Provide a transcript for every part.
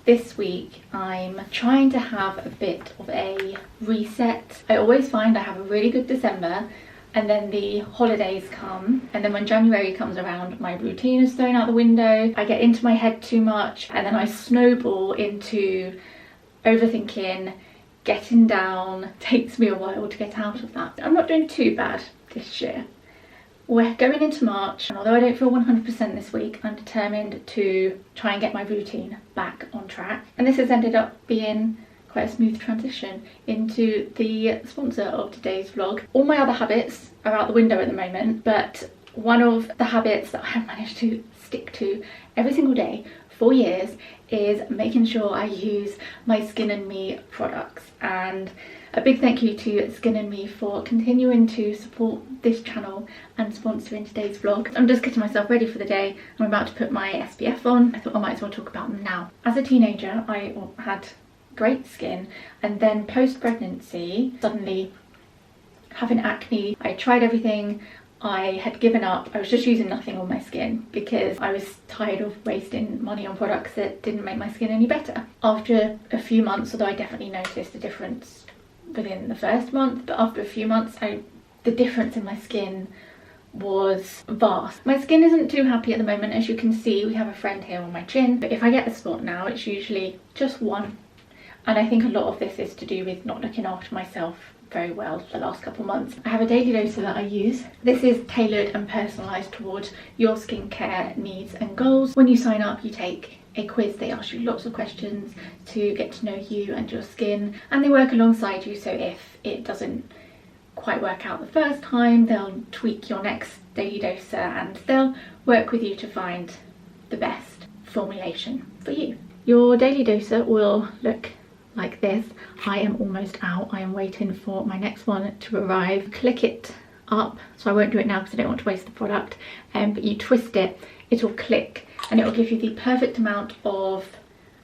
this week I'm trying to have a bit of a reset. I always find I have a really good December, and then the holidays come, and then when January comes around, my routine is thrown out the window. I get into my head too much, and then I snowball into overthinking, getting down. Takes me a while to get out of that. I'm not doing too bad this year. We're going into March, and although I don't feel 100% this week, I'm determined to try and get my routine back on track. And this has ended up being quite a smooth transition into the sponsor of today's vlog. All my other habits are out the window at the moment, but one of the habits that I have managed to stick to every single day for years is making sure I use my Skin and Me products. And a big thank you to Skin and Me for continuing to support this channel and sponsoring today's vlog. I'm just getting myself ready for the day. I'm about to put my SPF on. I thought I might as well talk about them now. As a teenager, I had great skin, and then post-pregnancy, suddenly having acne. I tried everything. I had given up. I was just using nothing on my skin because I was tired of wasting money on products that didn't make my skin any better. After a few months, although I definitely noticed a difference within the first month, but after a few months the difference in my skin was vast. My skin isn't too happy at the moment. As you can see, we have a friend here on my chin, but if I get a spot now, it's usually just one, and I think a lot of this is to do with not looking after myself very well for the last couple of months. I have a daily doser that I use. This is tailored and personalised towards your skincare needs and goals. When you sign up, you take a quiz. They ask you lots of questions to get to know you and your skin, and they work alongside you, so if it doesn't quite work out the first time, they'll tweak your next daily doser and they'll work with you to find the best formulation for you. Your daily doser will look like this. I am almost out. I am waiting for my next one to arrive. Click it up, so I won't do it now because I don't want to waste the product, but you twist it, it'll click, and it will give you the perfect amount of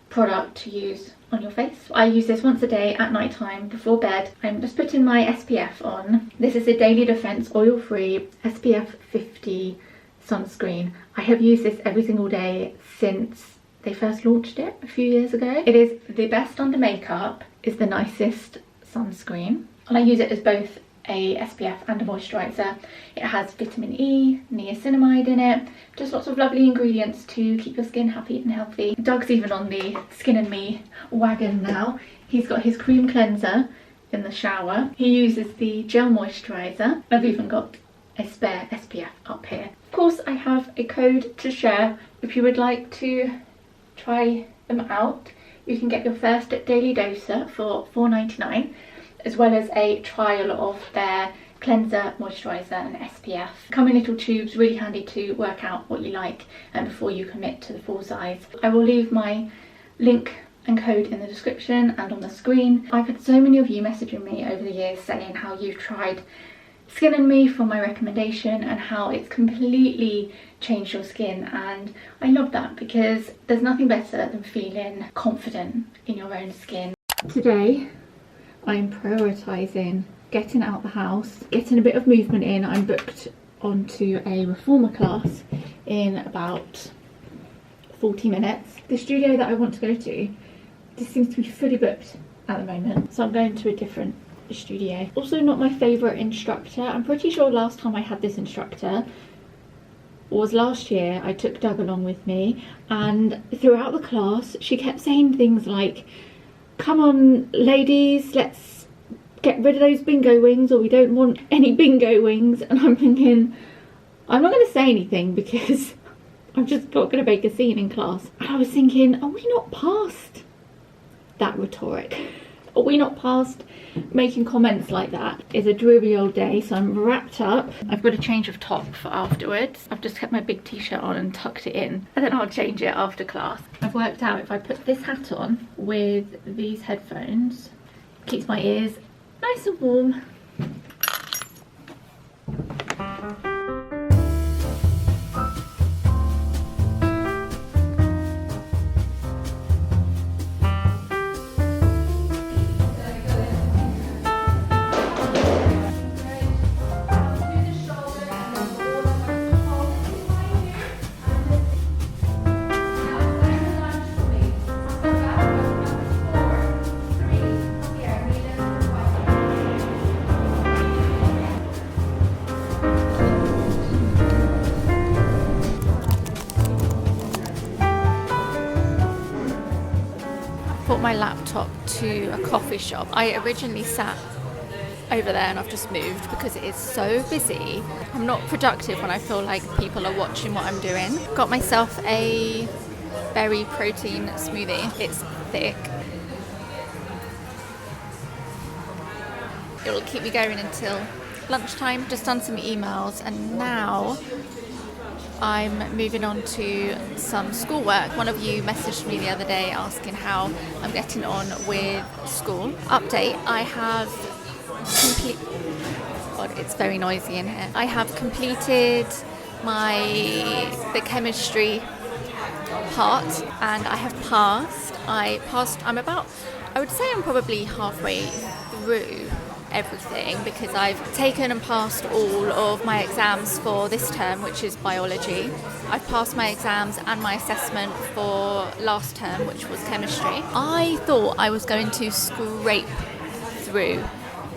product to use on your face. I use this once a day at night time before bed. I'm just putting my SPF on. This is a Daily Defense oil-free SPF 50 sunscreen. I have used this every single day since they first launched it a few years ago. It is the best under makeup, is the nicest sunscreen, and I use it as both a SPF and a moisturiser. It has vitamin E, niacinamide in it, just lots of lovely ingredients to keep your skin happy and healthy. Doug's even on the Skin and Me wagon now. He's got his cream cleanser in the shower. He uses the gel moisturiser. I've even got a spare SPF up here. Of course, I have a code to share if you would like to try them out. You can get your first daily doser for $4.99, as well as a trial of their cleanser, moisturiser and SPF. Come in little tubes, really handy to work out what you like and before you commit to the full size. I will leave my link and code in the description and on the screen. I've had so many of you messaging me over the years saying how you've tried Skin and Me from my recommendation and how it's completely changed your skin, and I love that because there's nothing better than feeling confident in your own skin. Today I'm prioritising getting out the house, getting a bit of movement in. I'm booked onto a reformer class in about 40 minutes. The studio that I want to go to, this seems to be fully booked at the moment, so I'm going to a different studio. Also not my favourite instructor. I'm pretty sure last time I had this instructor was last year. I took Doug along with me, and throughout the class she kept saying things like, come on ladies, let's get rid of those bingo wings, or we don't want any bingo wings. And I'm thinking, I'm not going to say anything because I'm just not going to make a scene in class. And I was thinking, are we not past that rhetoric? Are we not past making comments like that? It's a dreary old day, so I'm wrapped up. I've got a change of top for afterwards. I've just kept my big t-shirt on and tucked it in, and then I'll change it after class. I've worked out if I put this hat on with these headphones, it keeps my ears nice and warm. laptop to a coffee shop. I originally sat over there and I've just moved because it is so busy. I'm not productive when I feel like people are watching what I'm doing. Got myself a berry protein smoothie. It's thick. It'll keep me going until lunchtime. Just done some emails and now I'm moving on to some schoolwork. One of you messaged me the other day asking how I'm getting on with school. Update, I have God, it's very noisy in here. I have completed the chemistry part and I have passed. I would say I'm probably halfway through everything because I've taken and passed all of my exams for this term, which is biology. I've passed my exams and my assessment for last term, which was chemistry. I thought I was going to scrape through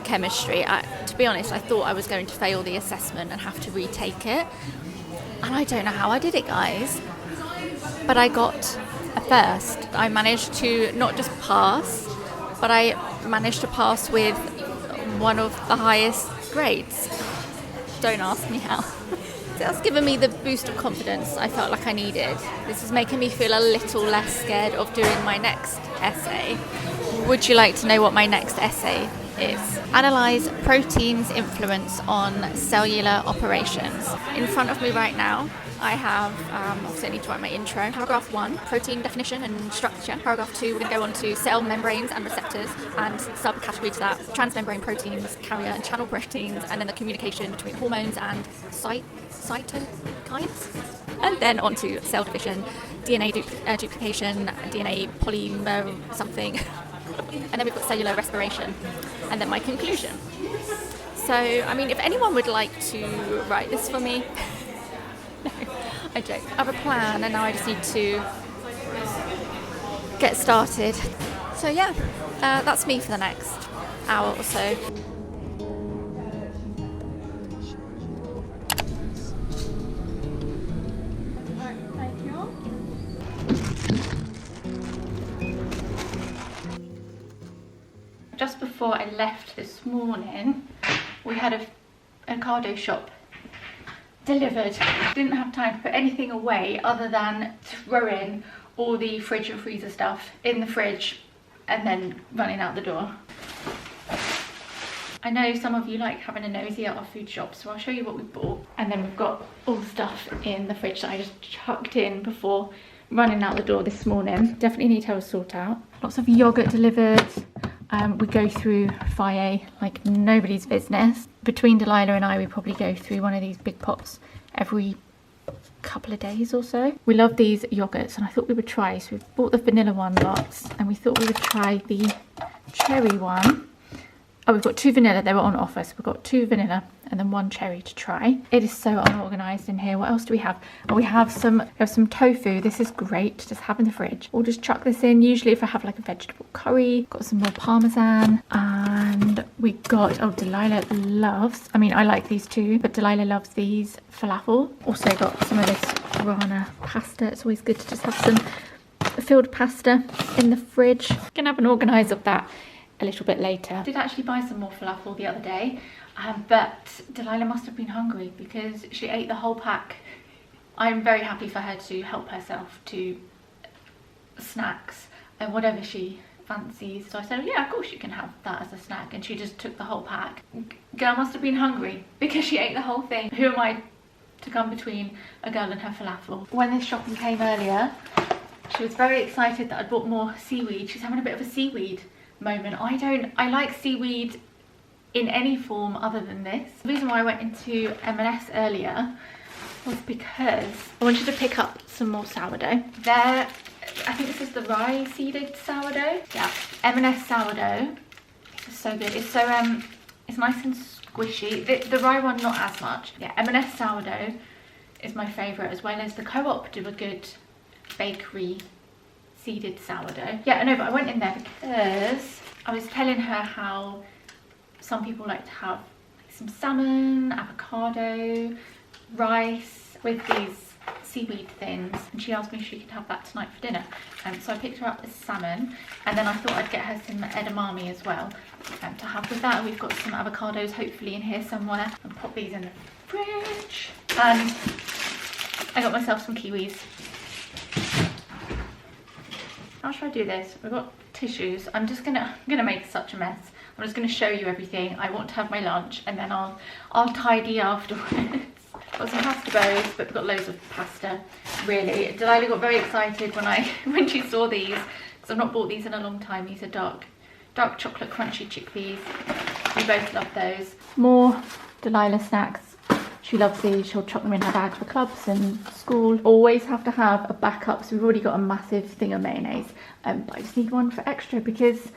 chemistry. To be honest, I thought I was going to fail the assessment and have to retake it. And I don't know how I did it, guys. But I got a first. I managed to not just pass, but I managed to pass with one of the highest grades. Don't ask me how. That's given me the boost of confidence I felt like I needed. This is making me feel a little less scared of doing my next essay. Would you like to know what my next essay is? Analyse protein's influence on cellular operations. In front of me right now, I have, obviously I need to write my intro. Paragraph 1, protein definition and structure. Paragraph 2, we're going to go on to cell membranes and receptors, and subcategory to that, transmembrane proteins, carrier and channel proteins, and then the communication between hormones and cytokines. And then on to cell division, DNA duplication, DNA polymer something. And then we've got cellular respiration, and then my conclusion. So, I mean, if anyone would like to write this for me, no, I joke. I have a plan, and now I just need to get started. So yeah, that's me for the next hour or so. Just before I left this morning, we had a Ocado shop delivered. Didn't have time to put anything away other than throwing all the fridge and freezer stuff in the fridge and then running out the door. I know some of you like having a nosy at our food shop, so I'll show you what we bought. And then we've got all the stuff in the fridge that I just chucked in before running out the door this morning. Definitely need to sort out. Lots of yogurt delivered. We go through Faye like nobody's business. Between Delilah and I, we probably go through one of these big pots every couple of days or so. We love these yogurts, and I thought we would try. So we've bought the vanilla one lots, and we thought we would try the cherry one. Oh, we've got 2 vanilla. They were on offer, so we've got 2 vanilla and then 1 cherry to try. It is so unorganised in here. What else do we have? Oh, we have some tofu. This is great to just have in the fridge. We'll just chuck this in. Usually if I have like a vegetable curry, got some more parmesan, and we got, oh, Delilah loves, I mean, I like these too, but Delilah loves these falafel. Also got some of this Rana pasta. It's always good to just have some filled pasta in the fridge. Gonna have an organise of that a little bit later. I did actually buy some more falafel the other day, but Delilah must have been hungry because she ate the whole pack. I'm very happy for her to help herself to snacks and whatever she fancies. So I said, oh, yeah, of course you can have that as a snack, and she just took the whole pack. Girl must have been hungry because she ate the whole thing. Who am I to come between a girl and her falafel? When this shopping came earlier, she was very excited that I'd bought more seaweed. She's having a bit of a seaweed moment. I like seaweed in any form other than this. The reason why I went into M&S earlier was because I wanted to pick up some more sourdough. I think this is the rye seeded sourdough. Yeah, M&S sourdough. It's so good. It's so it's nice and squishy. The rye one not as much. Yeah, M&S sourdough is my favourite, as well as the Co-op do a good bakery seeded sourdough. Yeah, I know, but I went in there because I was telling her how some people like to have some salmon, avocado, rice with these seaweed thins, and she asked me if she could have that tonight for dinner. So I picked her up a salmon, and then I thought I'd get her some edamame as well to have with that. We've got some avocados hopefully in here somewhere, and pop these in the fridge. And I got myself some kiwis. How should I do this? We've got tissues. I'm gonna make such a mess. I'm just gonna show you everything. I want to have my lunch, and then I'll tidy afterwards. Got some pasta bows, but we've got loads of pasta. Really, Delilah got very excited when she saw these, because I've not bought these in a long time. These are dark chocolate crunchy chickpeas. We both love those. More Delilah snacks. She loves these. She'll chuck them in her bag for clubs and school. Always have to have a backup. So we've already got a massive thing of mayonnaise, but I just need one for extra because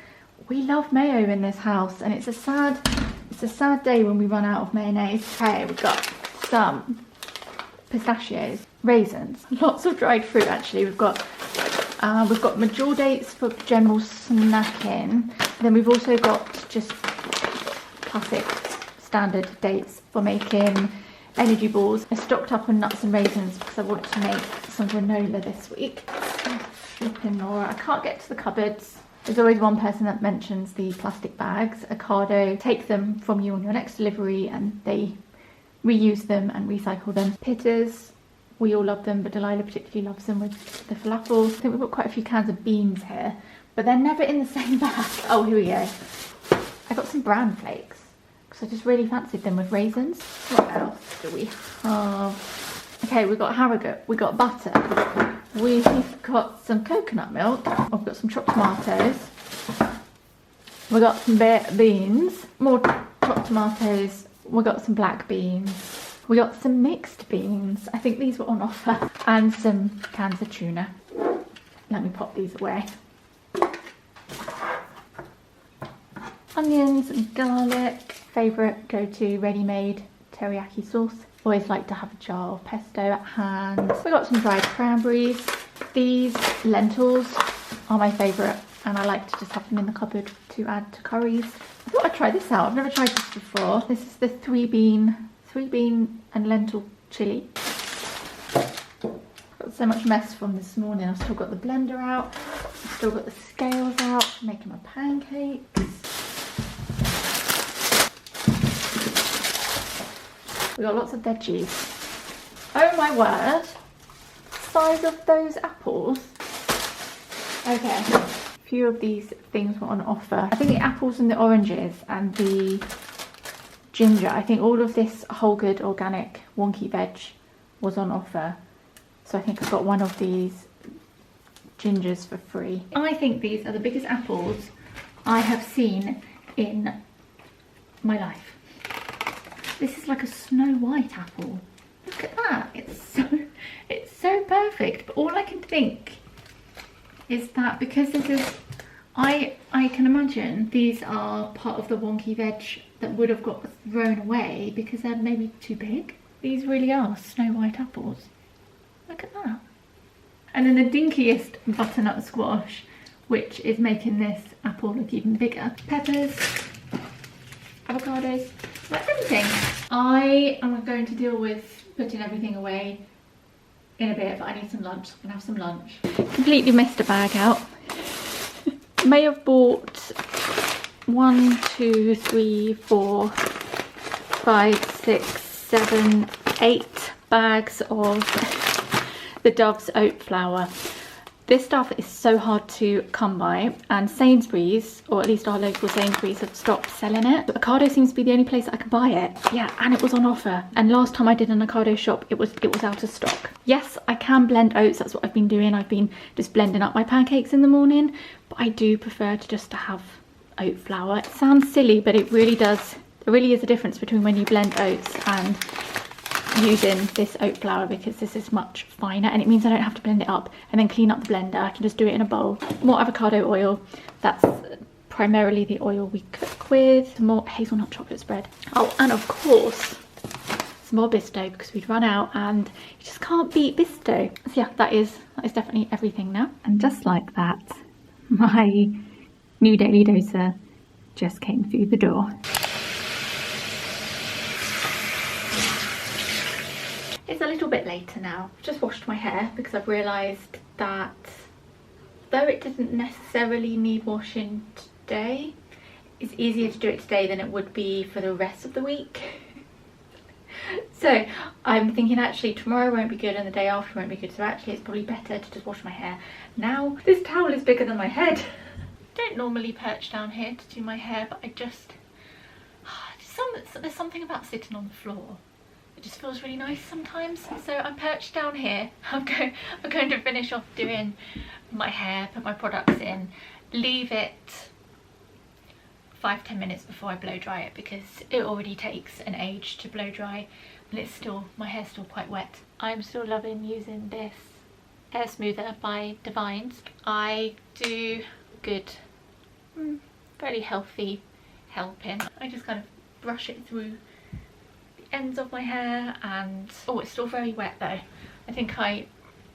we love mayo in this house, and it's a sad day when we run out of mayonnaise. Okay, we've got some pistachios, raisins, lots of dried fruit. Actually, we've got major dates for general snacking. Then we've also got just classic standard dates for making energy balls. I stocked up on nuts and raisins because I wanted to make some granola this week. Flipping Laura, I can't get to the cupboards. There's always one person that mentions the plastic bags. Ocado take them from you on your next delivery, and they reuse them and recycle them. Pitters, we all love them, but Delilah particularly loves them with the falafel. I think we've got quite a few cans of beans here, but they're never in the same bag. Oh, here we go. I got some bran flakes because I just really fancied them with raisins. What else do we have? Okay, we've got harrogate, we got butter, we've got some coconut milk, I've got some chopped tomatoes, we've got some beans, more chopped tomatoes, we got some black beans, we got some mixed beans, I think these were on offer, and some cans of tuna. Let me pop these away. Onions and garlic, favourite go-to ready-made teriyaki sauce. Always like to have a jar of pesto at hand. We got some dried cranberries. These lentils are my favourite, and I like to just have them in the cupboard to add to curries. I thought I'd try this out. I've never tried this before. This is the three bean and lentil chili. Got so much mess from this morning. I've still got the blender out. I've still got the scales out. I'm making my pancakes. We got lots of veggies. Oh my word! Size of those apples. Okay, a few of these things were on offer. I think the apples and the oranges and the ginger. I think all of this whole good organic wonky veg was on offer. So I think I got one of these gingers for free. I think these are the biggest apples I have seen in my life. This is like a Snow White apple. Look at that. It's so perfect. But all I can think is that because this is, I can imagine these are part of the wonky veg that would have got thrown away because they're maybe too big. These really are Snow White apples. Look at that. And then the dinkiest butternut squash, which is making this apple look even bigger. Peppers, avocados, like everything. I am going to deal with putting everything away in a bit, but I need some lunch. I'm gonna have some lunch. Completely missed a bag out. May have bought 1, 2, 3, 4, 5, 6, 7, 8 bags of the Dove's oat flour. This stuff is so hard to come by, and Sainsbury's, or at least our local Sainsbury's, have stopped selling it. But Ocado seems to be the only place I can buy it. Yeah, and it was on offer. And last time I did an Ocado shop, it was out of stock. Yes, I can blend oats. That's what I've been doing. I've been just blending up my pancakes in the morning, but I do prefer to have oat flour. It sounds silly, but it really does. There really is a difference between when you blend oats and using this oat flour, because this is much finer and it means I don't have to blend it up and then clean up the blender. I can just do it in a bowl. More avocado oil. That's primarily the oil we cook with. Some more hazelnut chocolate spread. Oh, and of course some more Bisto, because we'd run out and you just can't beat Bisto. So yeah, that is definitely everything now. And just like that, my new daily doser just came through the door. It's is a little bit later now. I've just washed my hair because I've realised that though it didn't necessarily need washing today, it's easier to do it today than it would be for the rest of the week. So I'm thinking actually tomorrow won't be good and the day after won't be good, so actually it's probably better to just wash my hair now. This towel is bigger than my head. I don't normally perch down here to do my hair, but I just there's something about sitting on the floor. It just feels really nice sometimes. So I'm perched down here. I'm going to finish off doing my hair, put my products in, leave it 5-10 minutes before I blow dry it, because it already takes an age to blow dry and it's still, my hair's still quite wet. I'm still loving using this hair smoother by Divines. I do good, fairly healthy helping. I just kind of brush it through the ends of my hair, and oh, it's still very wet though. I think I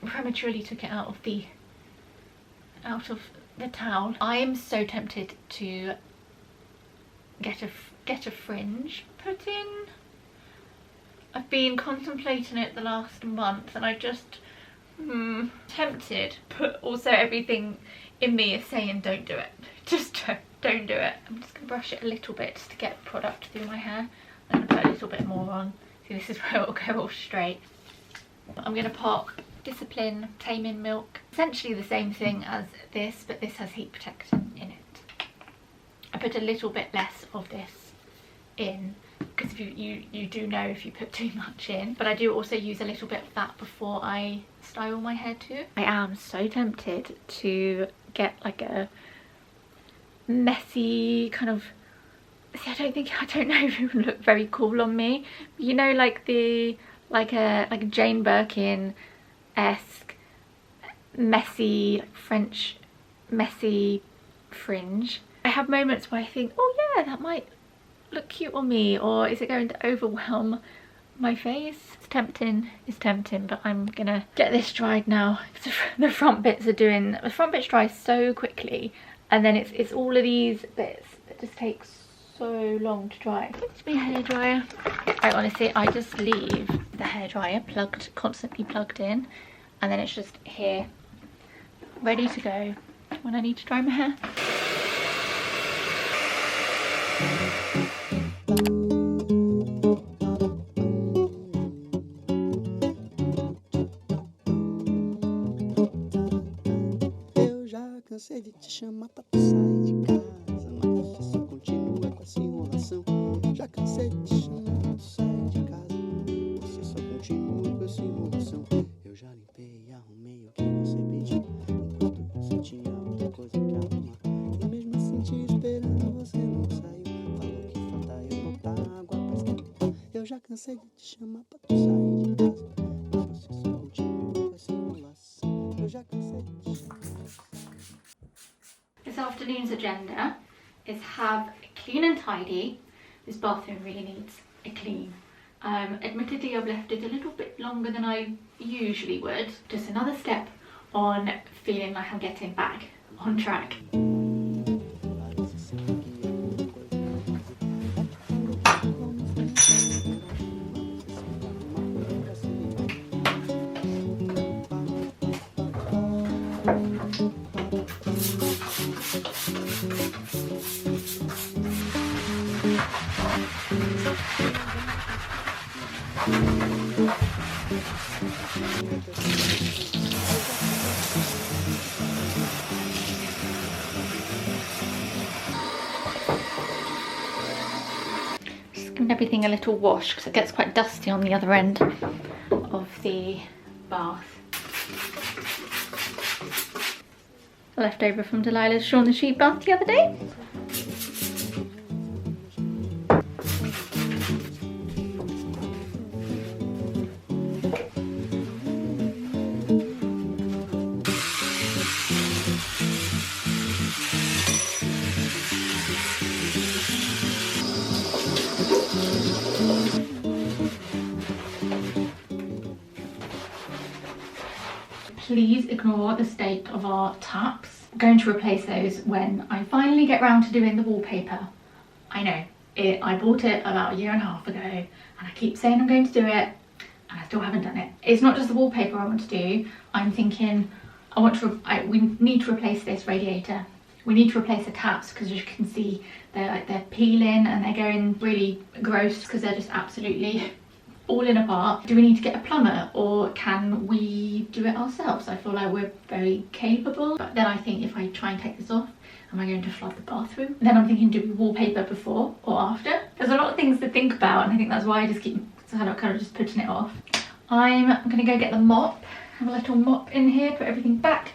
prematurely took it out of the towel. I am so tempted to get a fringe put in. I've been contemplating it the last month and I just tempted, but also everything in me is saying don't do it. Just don't do it. I'm just gonna brush it a little bit just to get product through my hair. I'm gonna put a little bit more on. See, this is where it'll go all straight. I'm gonna pop Discipline Taming Milk. Essentially the same thing as this, but this has heat protectant in it. I put a little bit less of this in because you do know if you put too much in, but I do also use a little bit of that before I style my hair too. I am so tempted to get like a messy kind of, see, I don't know if it would look very cool on me, you know, like a Jane Birkin-esque messy, like French messy fringe. I have moments where I think, oh yeah, that might look cute on me, or is it going to overwhelm my face? It's tempting, but I'm gonna get this dried now. The front bits dry so quickly, and then it's all of these bits that just takes so long to dry. It's my hairdryer. I just leave the hairdryer constantly plugged in, and then it's just here ready to go when I need to dry my hair. Cansei de te chamar pra tu sair de casa, mas você só continua com essa enrolação. Já cansei de te chamar pra tu sair de casa, você só continua com essa enrolação. Eu já limpei e arrumei o que você pediu, enquanto você tinha outra coisa que arrumar. E mesmo assim te esperando você não saiu. Falou que falta eu botar água pra esquentar. Eu já cansei de te chamar pra tu sair de casa, mas você só continua com essa enrolação. Eu já cansei de te chamar. This afternoon's agenda is have a clean and tidy. This bathroom really needs a clean. Admittedly, I've left it a little bit longer than I usually would. Just another step on feeling like I'm getting back on track. Giving everything a little wash because it gets quite dusty on the other end of the bath. Left over from Delilah's Shaun the Sheep bath the other day. Please ignore the state of our taps. I'm going to replace those when I finally get round to doing the wallpaper. I know, I bought it about 1.5 years ago and I keep saying I'm going to do it and I still haven't done it. It's not just the wallpaper I want to do. I'm thinking we need to replace this radiator. We need to replace the taps because you can see they're peeling and they're going really gross because they're just absolutely falling apart. Do we need to get a plumber or can we do it ourselves? I feel like we're very capable, but then I think if I try and take this off, am I going to flood the bathroom? Then I'm thinking, do we wallpaper before or after? There's a lot of things to think about, and I think that's why I just keep kind of just putting it off. I'm gonna go get the mop, have a little mop in here, put everything back,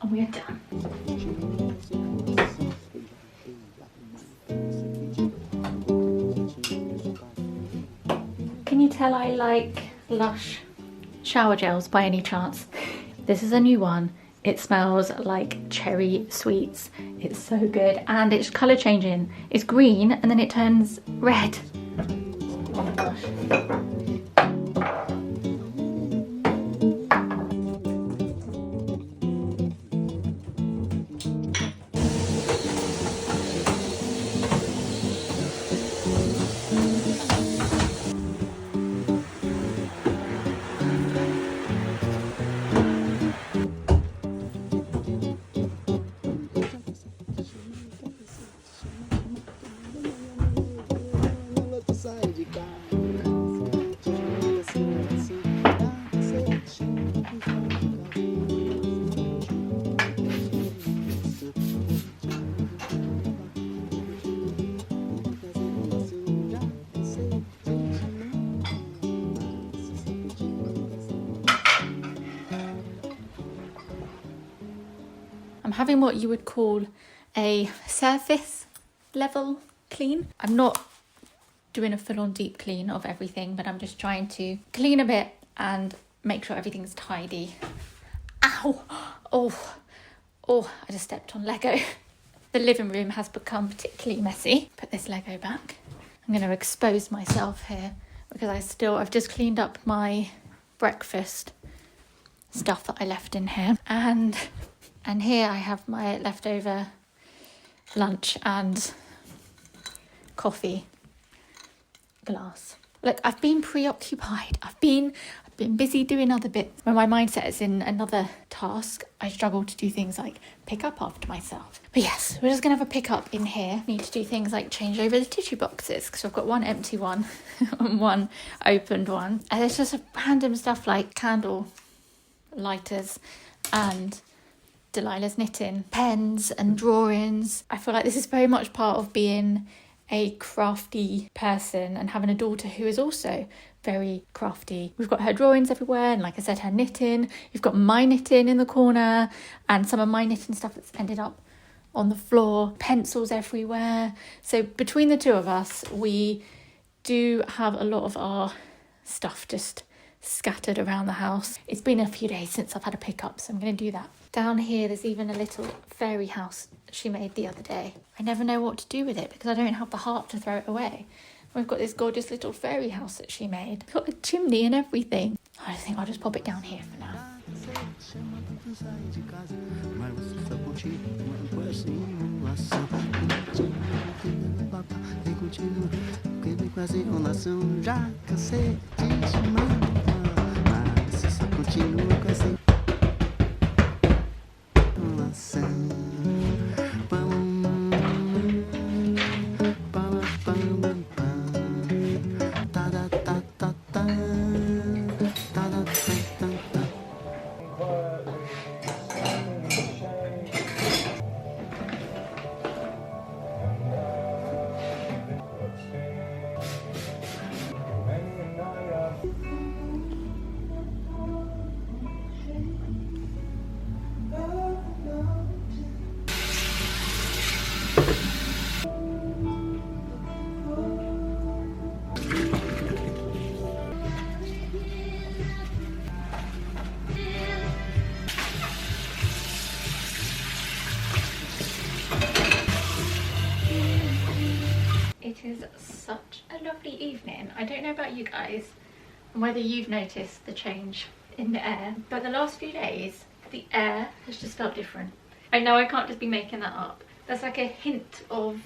and we are done. Can you tell I like Lush shower gels by any chance? This is a new one. It smells like cherry sweets. It's so good, and it's colour changing. It's green and then it turns red. Oh my gosh. I'm having what you would call a surface level clean. I'm not doing a full-on deep clean of everything, but I'm just trying to clean a bit and make sure everything's tidy. Ow! Oh, I just stepped on Lego. The living room has become particularly messy. Put this Lego back. I'm going to expose myself here because I've just cleaned up my breakfast stuff that I left in here. And here I have my leftover lunch and coffee glass. Look, I've been preoccupied. I've been busy doing other bits. When my mindset is in another task, I struggle to do things like pick up after myself. But yes, we're just gonna have a pick up in here. Need to do things like change over the tissue boxes because I've got one empty one and one opened one. And it's just random stuff like candle lighters and Delilah's knitting, pens and drawings. I feel like this is very much part of being a crafty person and having a daughter who is also very crafty. We've got her drawings everywhere and, like I said, her knitting. You've got my knitting in the corner and some of my knitting stuff that's ended up on the floor, pencils everywhere. So between the two of us, we do have a lot of our stuff just scattered around the house. It's been a few days since I've had a pickup, so I'm going to do that. Down here there's even a little fairy house she made the other day. I never know what to do with it because I don't have the heart to throw it away. We've got this gorgeous little fairy house that she made. Got a chimney and everything. I think I'll just pop it down here for now. It is such a lovely evening. I don't know about you guys and whether you've noticed the change in the air, but the last few days the air has just felt different. I know I can't just be making that up. There's like a hint of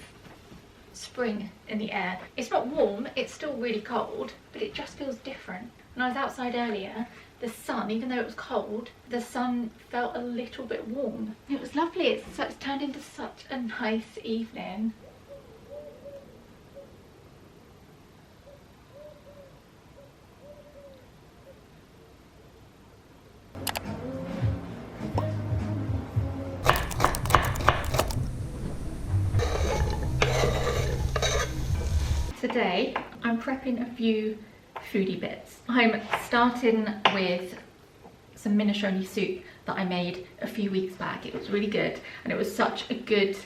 spring in the air. It's not warm, it's still really cold, but it just feels different. When I was outside earlier, the sun, even though it was cold, the sun felt a little bit warm. It was lovely. It's turned into such a nice evening. Today, I'm prepping a few foodie bits. I'm starting with some minestrone soup that I made a few weeks back. It was really good, and it was such a good,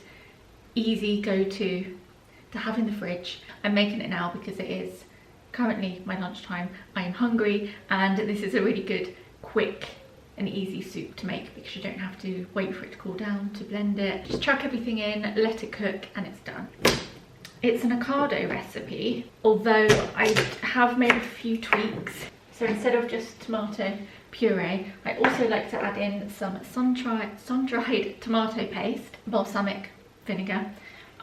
easy go-to to have in the fridge. I'm making it now because it is currently my lunchtime. I am hungry, and this is a really good, quick and easy soup to make because you don't have to wait for it to cool down to blend it. Just chuck everything in, let it cook, and it's done. It's an avocado recipe, although I have made a few tweaks. So instead of just tomato puree, I also like to add in some sun-dried tomato paste, balsamic vinegar.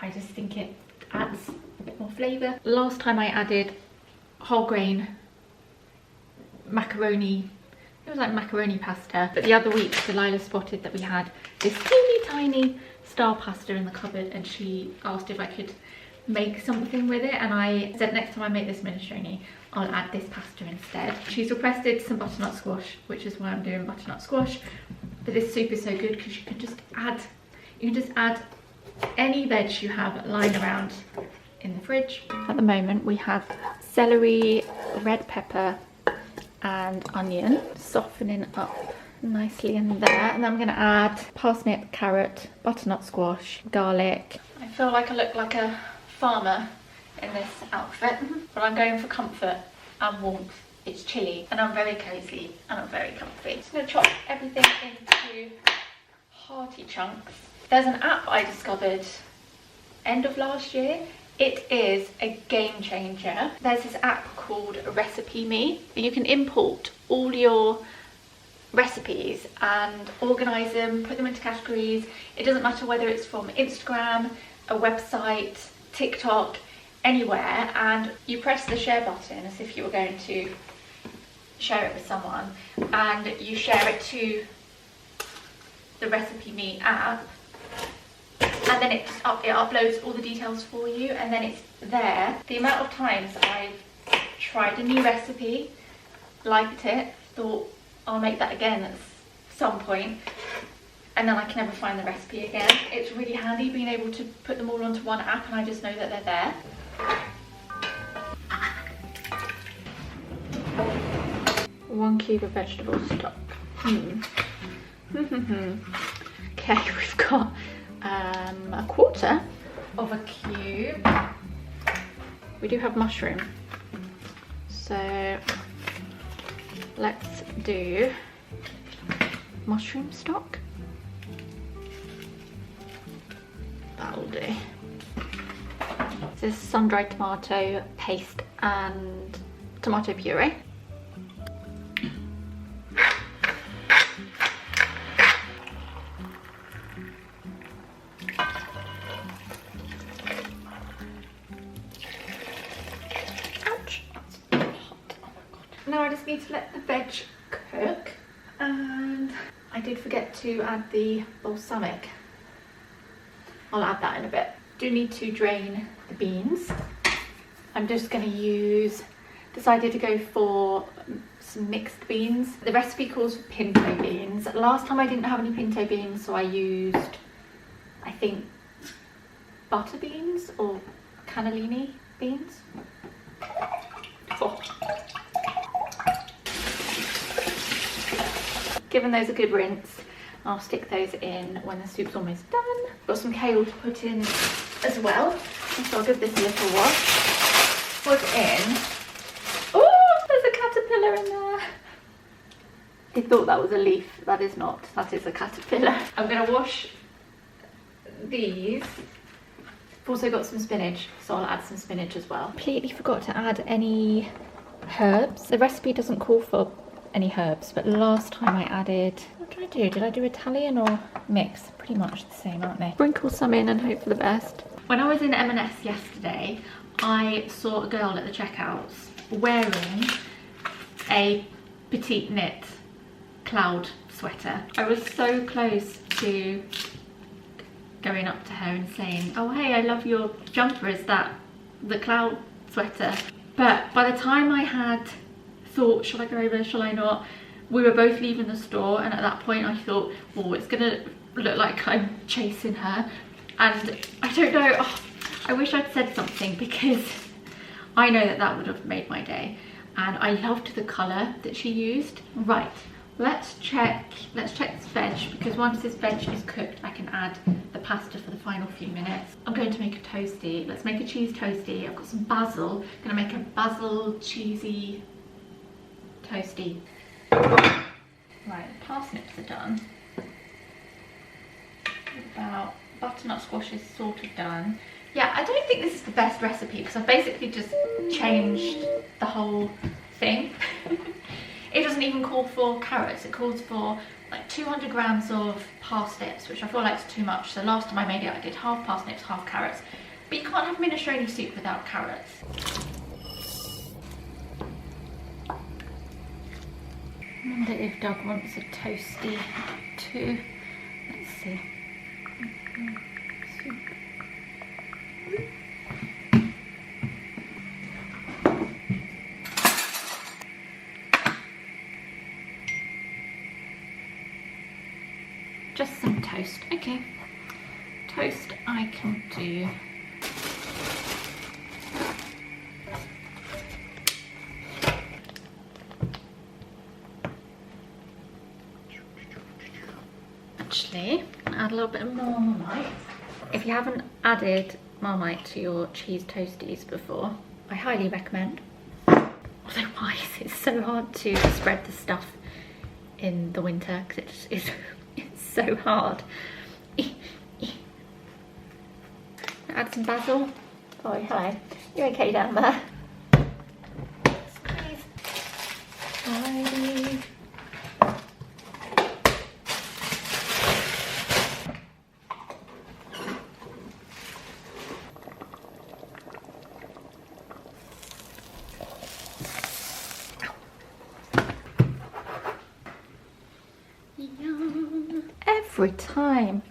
I just think it adds a bit more flavour. Last time I added whole grain macaroni, it was like macaroni pasta, but the other week Delilah spotted that we had this teeny tiny star pasta in the cupboard, and she asked if I could make something with it, and I said next time I make this minestrone I'll add this pasta instead. She's requested some butternut squash, which is why I'm doing butternut squash. But this soup is so good because you can just add any veg you have lying around in the fridge. At the moment we have celery, red pepper and onion softening up nicely in there, and then I'm going to add parsnip, carrot, butternut squash, garlic. I feel like I look like a farmer in this outfit, but I'm going for comfort and warmth. It's chilly and I'm very cozy and I'm very comfy. Just going to chop everything into hearty chunks. There's an app I discovered end of last year. It is a game changer. There's this app called Recipe Me. You can import all your recipes and organize them, put them into categories. It doesn't matter whether it's from Instagram, a website, TikTok, anywhere, and you press the share button as if you were going to share it with someone, and you share it to the Recipe Me app, and then it uploads all the details for you, and then it's there. The amount of times I've tried a new recipe, liked it, thought I'll make that again at some point, and then I can never find the recipe again. It's really handy being able to put them all onto one app, and I just know that they're there. One cube of vegetable stock. Okay, we've got a quarter of a cube. We do have mushroom, so let's do mushroom stock. That'll do. This is sun-dried tomato paste and tomato puree. Ouch, that's hot. Oh my god. Now I just need to let the veg cook, and I did forget to add the balsamic. I'll add that in a bit. Do need to drain the beans. I'm just going to decided to go for some mixed beans. The recipe calls for pinto beans. Last time I didn't have any pinto beans, so I used, I think, butter beans or cannellini beans. Oh. Given those a good rinse, I'll stick those in when the soup's almost done. Got some kale to put in as well, so I'll give this a little wash. Put in. Oh, there's a caterpillar in there. I thought that was a leaf. That is not. That is a caterpillar. I'm going to wash these. I've also got some spinach, so I'll add some spinach as well. Completely forgot to add any herbs. The recipe doesn't call for any herbs, but last time I added, what did I do? Did I do Italian or mix? Pretty much the same, aren't they? Sprinkle some in and hope for the best. When I was in M&S yesterday, I saw a girl at the checkouts wearing a petite knit cloud sweater. I was so close to going up to her and saying, oh hey, I love your jumper, is that the cloud sweater? But by the time I had thought, shall I go over, shall I not, we were both leaving the store, and at that point I thought, oh, it's gonna look like I'm chasing her. And I don't know, oh, I wish I'd said something, because I know that that would have made my day. And I loved the colour that she used. Right, let's check this veg, because once this veg is cooked I can add the pasta for the final few minutes. I'm going to make a toasty. Let's make a cheese toasty. I've got some basil. I'm gonna make a basil cheesy toasty. Right, the parsnips are done. About butternut squash is sort of done. Yeah, I don't think this is the best recipe, because I've basically just changed the whole thing. It doesn't even call for carrots. It calls for like 200 grams of parsnips, which I feel like is too much. So last time I made it, I did half parsnips, half carrots. But you can't have minestrone soup without carrots. I wonder if Doug wants a toasty too. Let's see. Soup. Just some toast. Okay. Toast I can do. Actually, add a little bit of Marmite. If you haven't added Marmite to your cheese toasties before, I highly recommend. Although why is it so hard to spread the stuff in the winter, because it's so hard. Add some basil. Oh, hi. You okay down there? Squeeze. Hi. Every time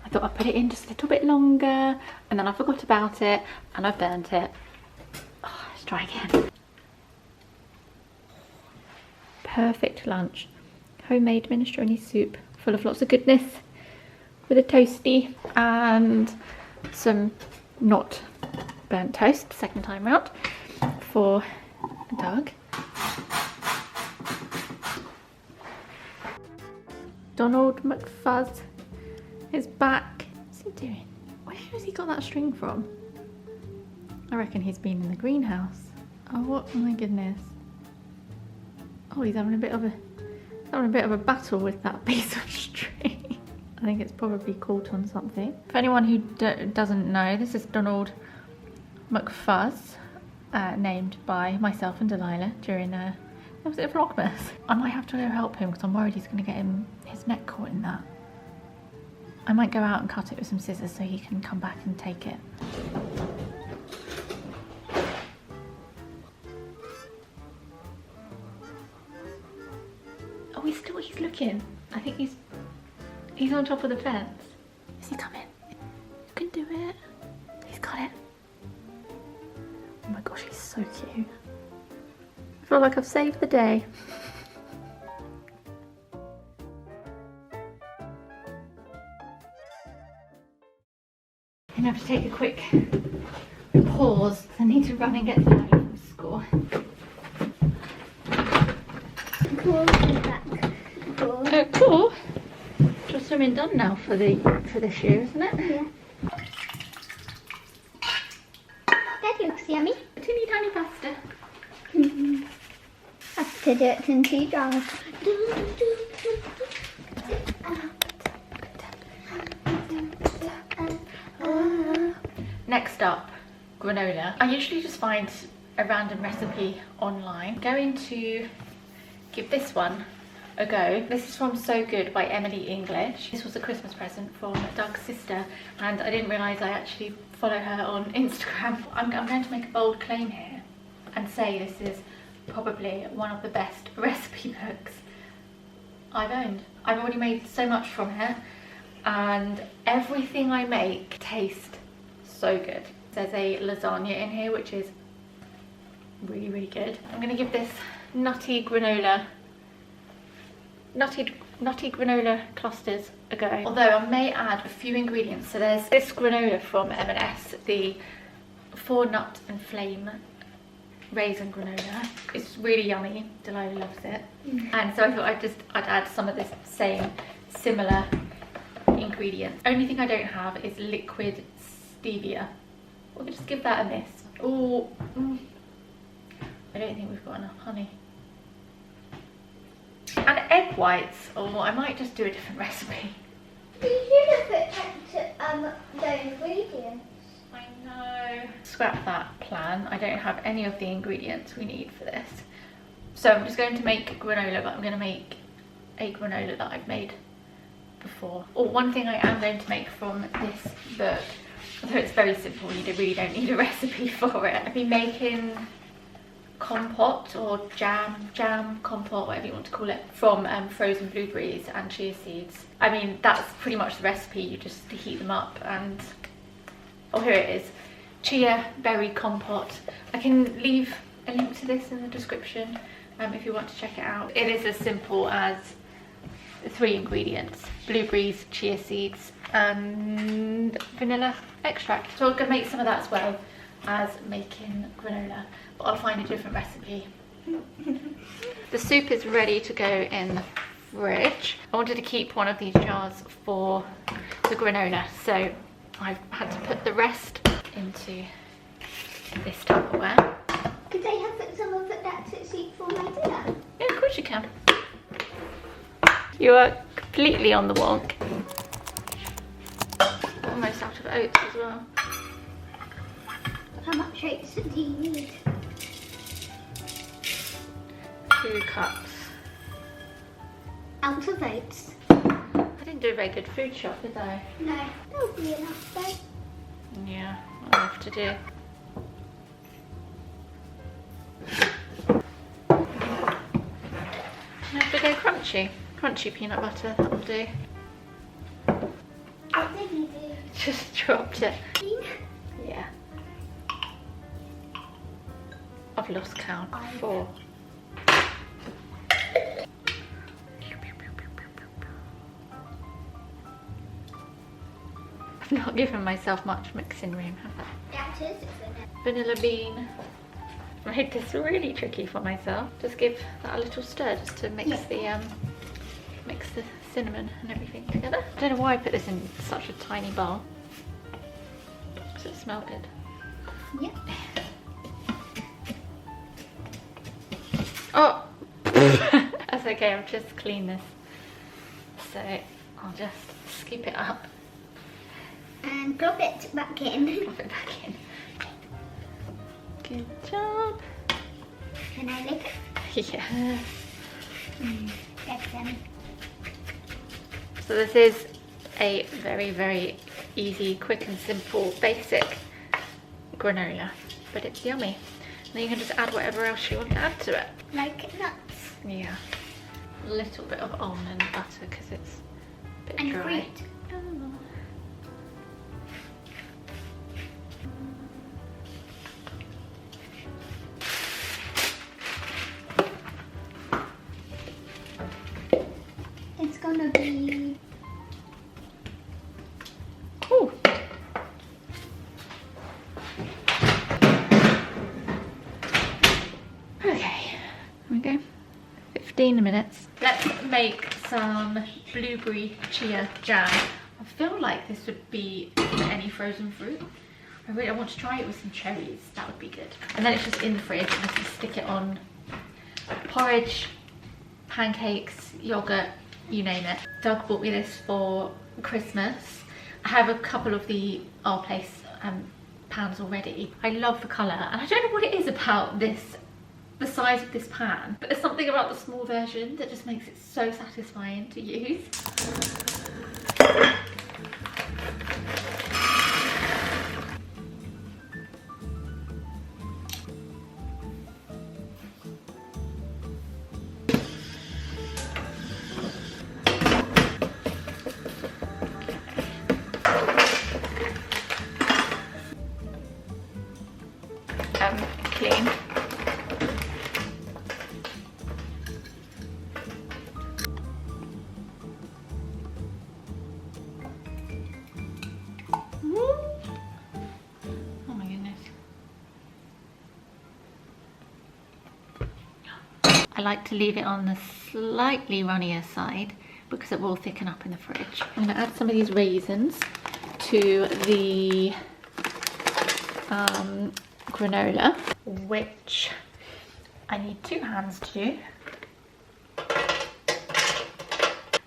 I thought I'd put it in just a little bit longer, and then I forgot about it and I burnt it. Oh, let's try again. Perfect lunch. Homemade minestrone soup full of lots of goodness, with a toasty and some not burnt toast second time round for Doug. Donald McFuzz is back. What's he doing? Where has he got that string from? I reckon he's been in the greenhouse. Oh my goodness. Oh, he's having a bit of a battle with that piece of string. I think it's probably caught on something. For anyone who doesn't know, this is Donald McFuzz, named by myself and Delilah during was it Vlogmas? I might have to go help him because I'm worried he's going to get his neck caught in that. I might go out and cut it with some scissors so he can come back and take it. Oh, he's looking. I think he's on top of the fence. Is he coming? You can do it. He's got it. Oh my gosh, he's so cute. I feel like I've saved the day. I'm going to have to take a quick pause. I need to run and get Dad from school. Cool. Cool. Oh, cool. Just swimming done now for this year, isn't it? Yeah. That looks yummy. Teeny tiny pasta. Have to do it in 2 jars. Next up, granola. I usually just find a random recipe online. I'm going to give this one a go. This is from So Good by Emily English. This was a Christmas present from Doug's sister, and I didn't realise I actually follow her on Instagram. I'm going to make a bold claim here and say this is probably one of the best recipe books I've owned. I've already made so much from it, and everything I make tastes so good. There's a lasagna in here, which is really, really good. I'm gonna give this nutty granola clusters a go. Although I may add a few ingredients. So there's this granola from M&S, the 4 nut and flame raisin granola. It's really yummy. Delilah loves it. And so I thought I'd add some of this similar ingredients. Only thing I don't have is liquid stevia. We'll just give that a miss. Oh, I don't think we've got enough honey. And egg whites. Oh, I might just do a different recipe. You should have put the ingredients. I know. Scrap that plan. I don't have any of the ingredients we need for this. So I'm just going to make granola, but I'm going to make a granola that I've made before. Or one thing I am going to make from this book, although it's very simple, you really don't need a recipe for it. I've been making compote or jam, compote, whatever you want to call it, from frozen blueberries and chia seeds. I mean, that's pretty much the recipe. You just heat them up and, oh, here it is, chia berry compote. I can leave a link to this in the description if you want to check it out. It is as simple as 3 ingredients: blueberries, chia seeds and vanilla extract. So I'm going to make some of that as well as making granola, but I'll find a different recipe. The soup is ready to go in the fridge. I wanted to keep one of these jars for the granola, so I've had to put the rest into this Tupperware. Could I have some of that soup for my dinner? Yeah, of course you can. You are completely on the wonk. Almost out of oats as well. How much oats do you need? 2 cups. Out of oats? I didn't do a very good food shop, did I? No, that'll be enough though. Yeah, I'll have to do. I have to go crunchy. Crunchy peanut butter, that'll do. What did you do? Just dropped it. Yeah. I've lost count. 4. I've not given myself much mixing room, have I? That is Vanilla bean. I made this really tricky for myself. Just give that a little stir just to mix mix the cinnamon and everything together. I don't know why I put this in such a tiny bowl. Does it smell good? Yep. Oh! That's okay, I've just cleaned this. So I'll just scoop it up. And drop it back in. Drop it back in. Good job. Can I lick it? Yeah. Yes, then. So this is a very, very easy, quick and simple, basic granola, but it's yummy. And then you can just add whatever else you want to add to it. Like nuts. Yeah. A little bit of almond butter because it's a bit And dry. fruit. It's gonna be... Ooh. Okay, here we go. 15 minutes. Let's make some blueberry chia jam. I feel like this would be for any frozen fruit. I want to try it with some cherries. That would be good. And then it's just in the fridge and I can stick it on porridge, pancakes, yogurt, you name it. Doug bought me this for Christmas. I have a couple of the Our Place pans already. I love the colour and I don't know what it is about this, the size of this pan, but there's something about the small version that just makes it so satisfying to use. I like to leave it on the slightly runnier side because it will thicken up in the fridge. I'm going to add some of these raisins to the granola, which I need 2 hands to do.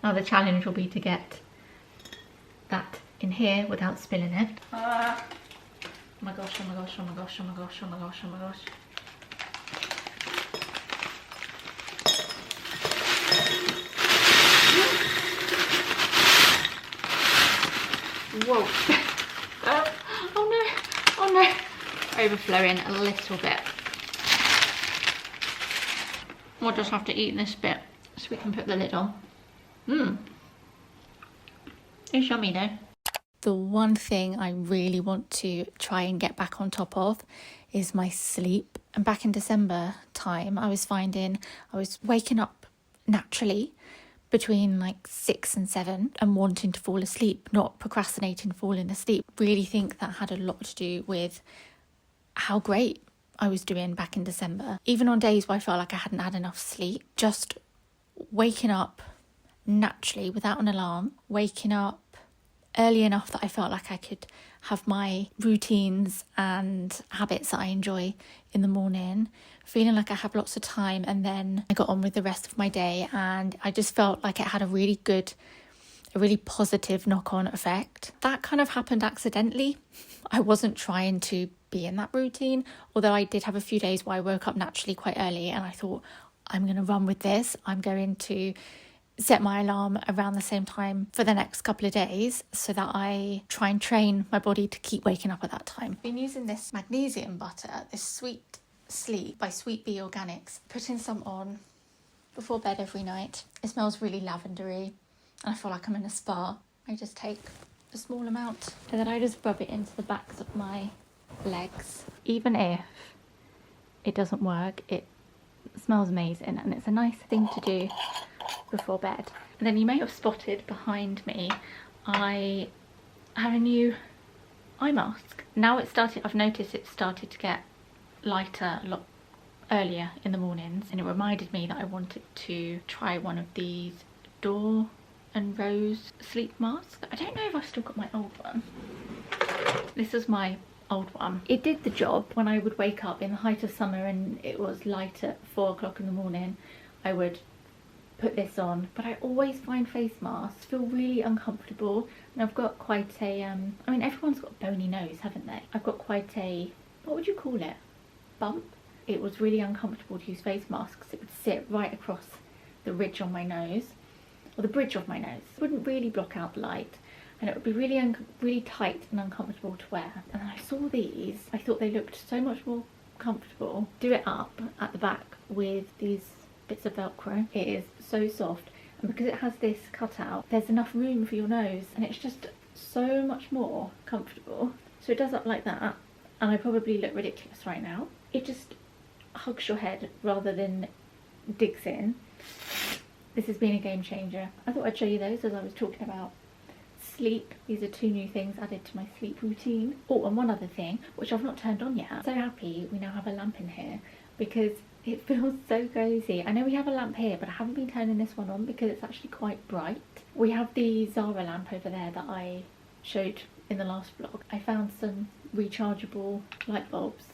Now the challenge will be to get that in here without spilling it. Oh my gosh, oh my gosh, oh my gosh, oh my gosh, oh my gosh, oh my gosh. Whoa. Oh no, oh no. Overflowing a little bit. We'll just have to eat this bit so we can put the lid on. It's yummy though. The one thing I really want to try and get back on top of is my sleep. And back in December time, I was finding I was waking up naturally between like 6 and 7 and wanting to fall asleep, not procrastinating falling asleep. Really think that had a lot to do with how great I was doing back in December. Even on days where I felt like I hadn't had enough sleep, just waking up naturally without an alarm, waking up early enough that I felt like I could have my routines and habits that I enjoy in the morning, feeling like I have lots of time, and then I got on with the rest of my day, and I just felt like it had a really positive knock-on effect. That kind of happened accidentally. I wasn't trying to be in that routine, although I did have a few days where I woke up naturally quite early and I thought, I'm going to run with this. I'm going to set my alarm around the same time for the next couple of days so that I try and train my body to keep waking up at that time. I've been using this magnesium butter, this Sweet Sleep by Sweet Bee Organics, putting some on before bed every night. It smells really lavendery and I feel like I'm in a spa. I just take a small amount and then I just rub it into the backs of my legs. Even if it doesn't work, it smells amazing and it's a nice thing to do before bed. And then you may have spotted behind me, I have a new eye mask. Now I've noticed it started to get lighter a lot earlier in the mornings, and it reminded me that I wanted to try one of these Door and Rose sleep masks. I don't know if I've still got my old one. This is my old one. It did the job. When I would wake up in the height of summer and it was light at 4 o'clock in the morning, I would put this on, but I always find face masks feel really uncomfortable, and I've got quite a I mean, everyone's got a bony nose, haven't they? I've got quite a, what would you call it, bump. It was really uncomfortable to use face masks. It would sit right across the ridge on my nose, or the bridge of my nose. It wouldn't really block out the light, and it would be really tight and uncomfortable to wear. And then I saw these, I thought they looked so much more comfortable. Do it up at the back with these bits of Velcro. It is so soft, and because it has this cutout, there's enough room for your nose, and it's just so much more comfortable. So it does up like that, and I probably look ridiculous right now. It just hugs your head rather than digs in. This has been a game changer. I thought I'd show you those as I was talking about sleep. These are 2 new things added to my sleep routine. Oh, and one other thing, which I've not turned on yet. I'm so happy we now have a lamp in here because it feels so cozy. I know we have a lamp here, but I haven't been turning this one on because it's actually quite bright. We have the Zara lamp over there that I showed in the last vlog. I found some rechargeable light bulbs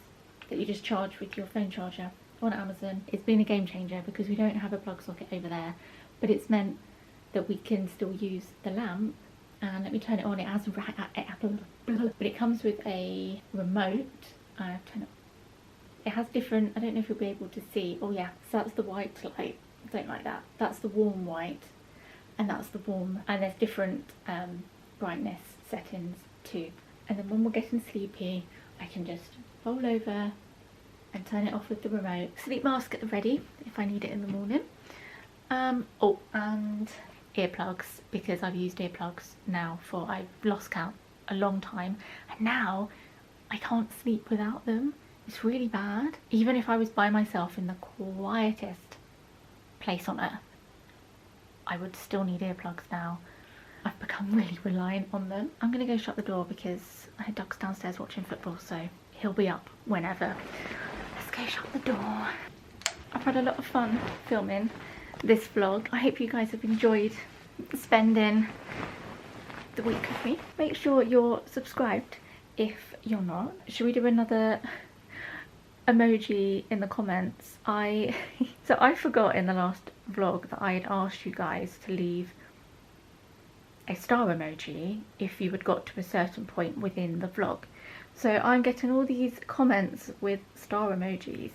that you just charge with your phone charger on Amazon. It's been a game changer because we don't have a plug socket over there, but it's meant that we can still use the lamp. And let me turn it on. It has but it comes with a remote. Turn it. It has different, I don't know if you'll be able to see. Oh yeah, so that's the white light. I don't like that. That's the warm white, and that's the warm, and there's different brightness settings too. And then when we're getting sleepy, I can just roll over and turn it off with the remote. Sleep mask at the ready if I need it in the morning. Oh, and earplugs, because I've used earplugs now for, I've lost count, a long time, and now I can't sleep without them. It's really bad. Even if I was by myself in the quietest place on earth, I would still need earplugs now. I've become really reliant on them. I'm gonna go shut the door because Doug's downstairs watching football, so he'll be up whenever. Let's go shut the door. I I've had a lot of fun filming this vlog. I hope you guys have enjoyed spending the week with me. Make sure you're subscribed if you're not. Should we do another emoji in the comments? So I forgot in the last vlog that I had asked you guys to leave a star emoji if you had got to a certain point within the vlog. So I'm getting all these comments with star emojis,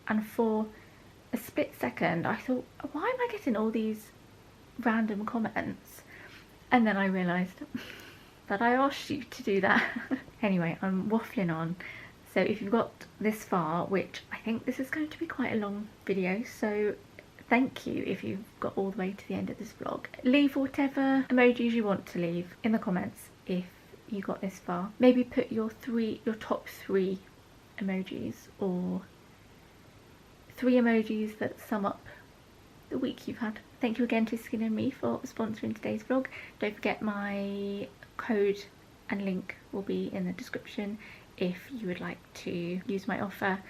and for a split second I thought, why am I getting all these random comments? And then I realised that I asked you to do that. Anyway, I'm waffling on. So if you've got this far, which I think this is going to be quite a long video, so thank you if you've got all the way to the end of this vlog. Leave whatever emojis you want to leave in the comments if you got this far. Maybe put your top 3 emojis, or 3 emojis that sum up the week you've had. Thank you again to Skin and Me for sponsoring today's vlog. Don't forget my code and link will be in the description if you would like to use my offer.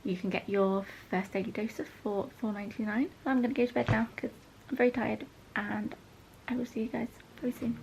You can get your first daily dose for $4.99. I'm going to go to bed now because I'm very tired, and I will see you guys very soon.